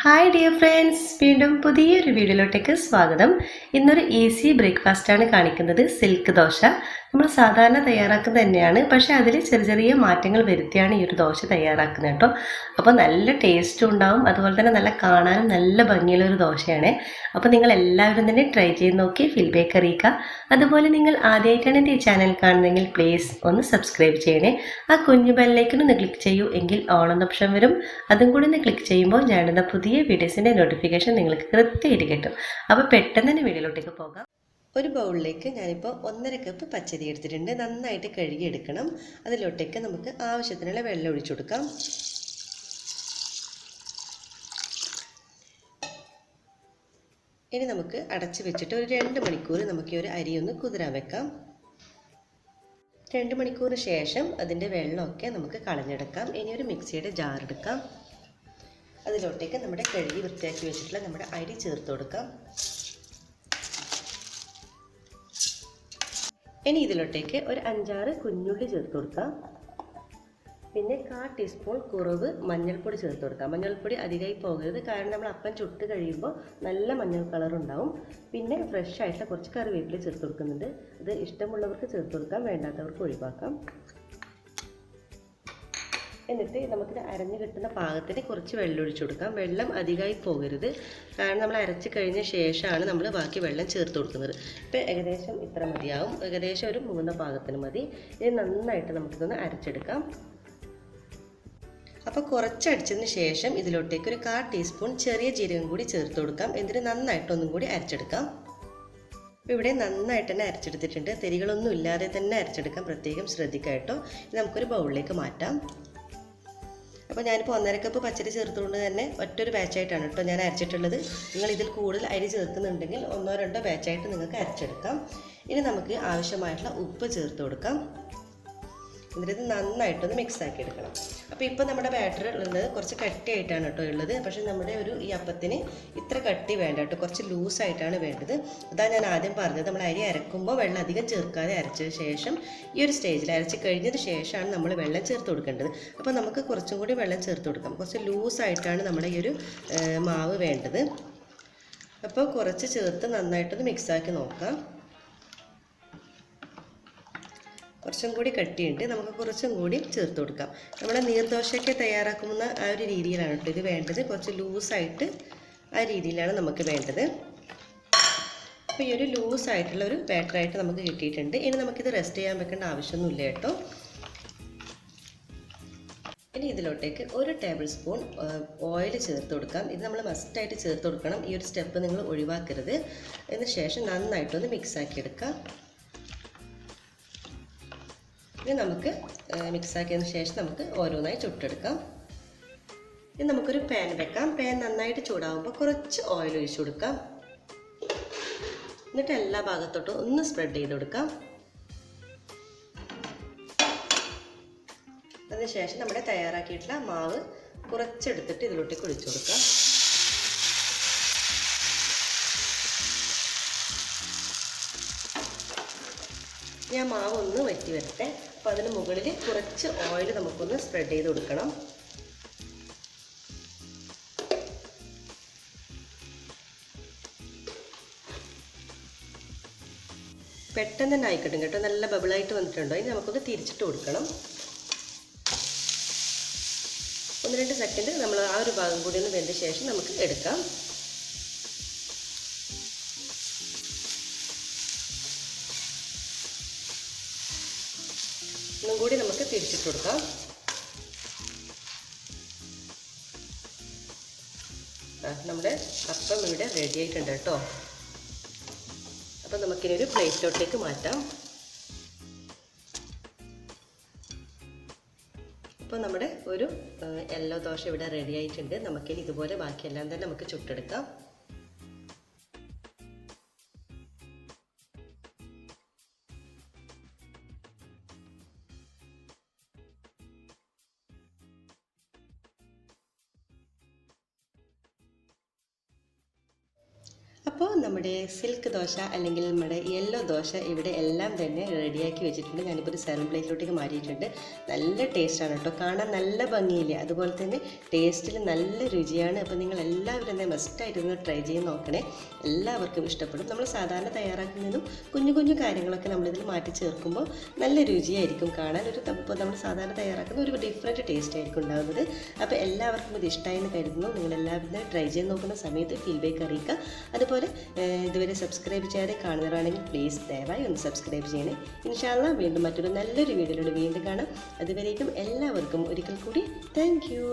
Hi dear friends, വീണ്ടും പുതിയൊരു വീഡിയോയിലോട്ടേക്ക് സ്വാഗതം. ഇന്നൊരു ഈസി ബ്രേക്ക്ഫാസ്റ്റാണ് കാണിക്കുന്നത്. സിൽക്ക് ദോശ നമ്മൾ സാധാരണ തയ്യാറാക്കുന്നത് തന്നെയാണ്, പക്ഷേ അതിൽ ചെറിയ ചെറിയ മാറ്റങ്ങൾ വരുത്തിയാണ് ഈ ഒരു ദോശ തയ്യാറാക്കുന്നത് കേട്ടോ. അപ്പോൾ നല്ല ടേസ്റ്റും ഉണ്ടാവും, അതുപോലെ തന്നെ നല്ല കാണാനും നല്ല ഭംഗിയുള്ളൊരു ദോശയാണ്. അപ്പോൾ നിങ്ങൾ എല്ലാവരും തന്നെ ട്രൈ ചെയ്ത് നോക്കി ഫീഡ്ബാക്ക് അറിയിക്കുക. അതുപോലെ നിങ്ങൾ ആദ്യമായിട്ടാണ് എൻ്റെ ഈ ചാനൽ കാണുന്നതെങ്കിൽ പ്ലീസ് ഒന്ന് സബ്സ്ക്രൈബ് ചെയ്യണേ. ആ കുഞ്ഞു ബെല്ലൈക്കൺ ക്ലിക്ക് ചെയ്യൂ, എങ്കിൽ ഓൾ എന്ന ഓപ്ഷൻ വരും. അതും കൂടി ഒന്ന് ക്ലിക്ക് ചെയ്യുമ്പോൾ ഞാനിടുന്ന പുതിയ വീഡിയോസിൻ്റെ നോട്ടിഫിക്കേഷൻ നിങ്ങൾക്ക് കൃത്യമായിട്ട് കിട്ടും. അപ്പോൾ പെട്ടെന്ന് തന്നെ വീഡിയോയിലോട്ടേക്ക് പോകാം. ഒരു ബൗളിലേക്ക് ഞാനിപ്പോൾ 1.5 കപ്പ് പച്ചരി എടുത്തിട്ടുണ്ട്. നന്നായിട്ട് കഴുകിയെടുക്കണം. അതിലോട്ടേക്ക് നമുക്ക് ആവശ്യത്തിനുള്ള വെള്ളം ഒഴിച്ചു കൊടുക്കാം. ഇനി നമുക്ക് അടച്ച് വെച്ചിട്ട് ഒരു 2 മണിക്കൂർ നമുക്ക് ഈ ഒരു അരി ഒന്ന് കുതിരാൻ വെക്കാം. 2 മണിക്കൂറിന് ശേഷം അതിൻ്റെ വെള്ളമൊക്കെ നമുക്ക് കളഞ്ഞെടുക്കാം. ഇനി ഒരു മിക്സിയുടെ ജാർ എടുക്കാം. അതിലോട്ടേക്ക് നമ്മുടെ കഴുകി വൃത്തിയാക്കി വെച്ചിട്ടുള്ള നമ്മുടെ അരി ചേർത്ത് കൊടുക്കാം. ഇനി ഇതിലോട്ടേക്ക് ഒരു 5-6 കുഞ്ഞുള്ളി ചേർത്ത് കൊടുക്കാം. പിന്നെ 1/4 ടീസ്പൂൺ കുറവ് മഞ്ഞൾപ്പൊടി ചേർത്ത് കൊടുക്കാം. മഞ്ഞൾപ്പൊടി അധികമായി പോകരുത്, കാരണം നമ്മൾ അപ്പം ചുട്ട് കഴിയുമ്പോൾ നല്ല മഞ്ഞൾ കളർ ഉണ്ടാവും. പിന്നെ ഫ്രഷ് ആയിട്ടുള്ള കുറച്ച് കറിവേപ്പില ചേർത്ത് കൊടുക്കുന്നുണ്ട്. അത് ഇഷ്ടമുള്ളവർക്ക് ചേർത്ത് കൊടുക്കാം, വേണ്ടാത്തവർക്ക് ഒഴിവാക്കാം. എന്നിട്ട് നമുക്കിത് അരഞ്ഞ് കിട്ടുന്ന പാകത്തിന് കുറച്ച് വെള്ളം ഒഴിച്ചു കൊടുക്കാം. വെള്ളം അധികമായി പോകരുത്, കാരണം നമ്മൾ അരച്ച് കഴിഞ്ഞ ശേഷമാണ് നമ്മൾ ബാക്കി വെള്ളം ചേർത്ത് കൊടുക്കുന്നത്. ഇപ്പോൾ ഏകദേശം ഇത്ര മതിയാവും, ഏകദേശം ഒരു 3 പാകത്തിന് മതി. ഇത് നന്നായിട്ട് നമുക്കിതൊന്ന് അരച്ചെടുക്കാം. അപ്പോൾ കുറച്ച് അടിച്ചതിന് ശേഷം ഇതിലോട്ടേക്ക് ഒരു 1/4 ടീസ്പൂൺ ചെറിയ ജീരകം കൂടി ചേർത്ത് കൊടുക്കാം. എന്നിട്ട് നന്നായിട്ടൊന്നും കൂടി അരച്ചെടുക്കാം. അപ്പോൾ ഇവിടെ നന്നായിട്ട് തന്നെ അരച്ചെടുത്തിട്ടുണ്ട്. തെരികളൊന്നും ഇല്ലാതെ തന്നെ അരച്ചെടുക്കാം, പ്രത്യേകം ശ്രദ്ധിക്കാം കേട്ടോ. ഇത് നമുക്കൊരു ബൗളിലേക്ക് മാറ്റാം. അപ്പോൾ ഞാനിപ്പോൾ 1.5 കപ്പ് പച്ചരി ചേർത്തുകൊണ്ട് തന്നെ ഒറ്റൊരു ബാച്ചായിട്ടാണ് കേട്ടോ ഞാൻ അരച്ചിട്ടുള്ളത്. നിങ്ങൾ ഇതിൽ കൂടുതൽ അരി ചേർക്കുന്നുണ്ടെങ്കിൽ 1-2 ബാച്ചായിട്ട് നിങ്ങൾക്ക് അരച്ചെടുക്കാം. ഇനി നമുക്ക് ആവശ്യമായിട്ടുള്ള ഉപ്പ് ചേർത്ത് കൊടുക്കാം. എന്നിട്ട് ഇത് നന്നായിട്ടൊന്ന് മിക്സാക്കി എടുക്കണം. അപ്പോൾ ഇപ്പോൾ നമ്മുടെ ബാറ്റർ ഉള്ളത് കുറച്ച് കട്ടിയായിട്ടാണ് കേട്ടോ ഉള്ളത്. പക്ഷേ നമ്മുടെ ഈ അപ്പത്തിന് ഇത്ര കട്ടി വേണ്ട കേട്ടോ, കുറച്ച് ലൂസായിട്ടാണ് വേണ്ടത്. അതാണ് ഞാൻ ആദ്യം പറഞ്ഞത്, നമ്മൾ അരി അരക്കുമ്പോൾ വെള്ളം അധികം ചേർക്കാതെ അരച്ചതിന് ശേഷം ഈ ഒരു സ്റ്റേജിൽ അരച്ച് കഴിഞ്ഞതിന് ശേഷമാണ് നമ്മൾ വെള്ളം ചേർത്ത് കൊടുക്കേണ്ടത്. അപ്പോൾ നമുക്ക് കുറച്ചും കൂടി വെള്ളം ചേർത്ത് കൊടുക്കാം. കുറച്ച് ലൂസായിട്ടാണ് നമ്മുടെ ഈ ഒരു മാവ് വേണ്ടത്. അപ്പോൾ കുറച്ച് ചേർത്ത് നന്നായിട്ടൊന്ന് മിക്സാക്കി നോക്കാം. കുറച്ചും കൂടി കട്ടിയുണ്ട്, നമുക്ക് കുറച്ചും കൂടി ചേർത്ത് കൊടുക്കാം. നമ്മൾ നീർദോശയൊക്കെ തയ്യാറാക്കുന്ന ആ ഒരു രീതിയിലാണ് കേട്ടോ ഇത് വേണ്ടത്. കുറച്ച് ലൂസായിട്ട് ആ രീതിയിലാണ് നമുക്ക് വേണ്ടത്. അപ്പോൾ ഈ ഒരു ലൂസായിട്ടുള്ള ഒരു ബാറ്ററായിട്ട് നമുക്ക് കിട്ടിയിട്ടുണ്ട്. ഇനി നമുക്കിത് റെസ്റ്റ് ചെയ്യാൻ വെക്കേണ്ട ആവശ്യമൊന്നുമില്ല കേട്ടോ. ഇനി ഇതിലോട്ടേക്ക് 1 ടേബിൾ സ്പൂൺ ഓയിൽ ചേർത്ത് കൊടുക്കാം. ഇത് നമ്മൾ മസ്റ്റായിട്ട് ചേർത്ത് കൊടുക്കണം. ഈ ഒരു സ്റ്റെപ്പ് നിങ്ങൾ ഒഴിവാക്കരുത്. അതിന് ശേഷം നന്നായിട്ടൊന്ന് മിക്സാക്കി എടുക്കാം. ഇനി നമുക്ക് മിക്സാക്കിയതിന് ശേഷം നമുക്ക് ഓരോന്നായി ചുട്ടെടുക്കാം. ഇനി നമുക്കൊരു പാൻ വെക്കാം. പാൻ നന്നായിട്ട് ചൂടാകുമ്പോൾ കുറച്ച് ഓയിൽ ഒഴിച്ചു കൊടുക്കാം. എന്നിട്ട് എല്ലാ ഭാഗത്തോട്ടും ഒന്ന് സ്പ്രെഡ് ചെയ്ത് കൊടുക്കാം. അതിനുശേഷം നമ്മുടെ തയ്യാറാക്കിയിട്ടുള്ള മാവ് കുറച്ചെടുത്തിട്ട് ഇതിലോട്ടേക്ക് ഒഴിച്ചു കൊടുക്കാം. ഞാൻ മാവ് ഒന്ന് വറ്റി വരട്ടെ. അപ്പോൾ അതിന് മുകളിൽ കുറച്ച് ഓയിൽ നമുക്കൊന്ന് സ്പ്രെഡ് ചെയ്ത് കൊടുക്കണം. പെട്ടെന്ന് തന്നെ ആയിക്കട്ടും കേട്ടോ, നല്ല ബബിളായിട്ട് വന്നിട്ടുണ്ടോ. ഇനി നമുക്കൊന്ന് തിരിച്ചിട്ട് കൊടുക്കണം. 1-2 സെക്കൻഡ് നമ്മൾ ആ ഒരു ഭാഗം കൂടി ഒന്ന് വെന്ത ശേഷം നമുക്ക് എടുക്കാം. ഒന്നും കൂടി നമുക്ക് തിരിച്ചിട്ട് കൊടുക്കാം. നമ്മുടെ അപ്പം ഇവിടെ റെഡി ആയിട്ടുണ്ട് കേട്ടോ. അപ്പം നമുക്കിനി ഒരു പ്ലേറ്റിലോട്ടേക്ക് മാറ്റാം. അപ്പോൾ നമ്മുടെ ഒരു യെല്ലോ ദോശ ഇവിടെ റെഡി ആയിട്ടുണ്ട്. നമുക്കിനി ഇതുപോലെ ബാക്കിയെല്ലാം തന്നെ നമുക്ക് ചുട്ടെടുക്കാം. അപ്പോൾ നമ്മുടെ സിൽക്ക് ദോശ അല്ലെങ്കിൽ നമ്മുടെ യെല്ലോ ദോശ ഇവിടെ എല്ലാം തന്നെ റെഡിയാക്കി വെച്ചിട്ടുണ്ട്. ഞാനിപ്പോൾ ഒരു സെർവിംഗ് പ്ലേറ്റിലോട്ടേക്ക് മാറ്റിയിട്ടുണ്ട്. നല്ല ടേസ്റ്റാണ് കേട്ടോ, കാണാൻ നല്ല ഭംഗിയില്ലേ, അതുപോലെ തന്നെ ടേസ്റ്റിൽ നല്ല രുചിയാണ്. അപ്പോൾ നിങ്ങൾ എല്ലാവരും തന്നെ മസ്റ്റായിട്ടൊന്ന് ട്രൈ ചെയ്ത് നോക്കണേ, എല്ലാവർക്കും ഇഷ്ടപ്പെടും. നമ്മൾ സാധാരണ തയ്യാറാക്കുന്നതും കുഞ്ഞു കുഞ്ഞു കാര്യങ്ങളൊക്കെ നമ്മളിതിൽ മാറ്റി ചേർക്കുമ്പോൾ നല്ല രുചിയായിരിക്കും കാണാൻ. ഇപ്പോൾ നമ്മൾ സാധാരണ തയ്യാറാക്കുന്ന ഒരു ഡിഫറെൻറ്റ് ടേസ്റ്റ് ആയിരിക്കും ഉണ്ടാകുന്നത്. അപ്പോൾ എല്ലാവർക്കും ഇത് ഇഷ്ടമായെന്ന് കരുതുന്നു. നിങ്ങളെല്ലാവരും ട്രൈ ചെയ്ത് നോക്കുന്ന സമയത്ത് ഫീഡ്ബാക്ക് അറിയിക്കുക. അതുപോലെ ഇതുവരെ സബ്സ്ക്രൈബ് ചെയ്യാതെ കാണുന്നവരാണെങ്കിൽ പ്ലീസ് ദയവായി ഒന്ന് സബ്സ്ക്രൈബ് ചെയ്യണേ. ഇൻഷാ അല്ലാഹ് വീണ്ടും മറ്റൊരു നല്ലൊരു വീഡിയോയിലൂടെ വീണ്ടും കാണാം. അതുവരേക്കും എല്ലാവർക്കും ഒരിക്കൽ കൂടി താങ്ക് യു.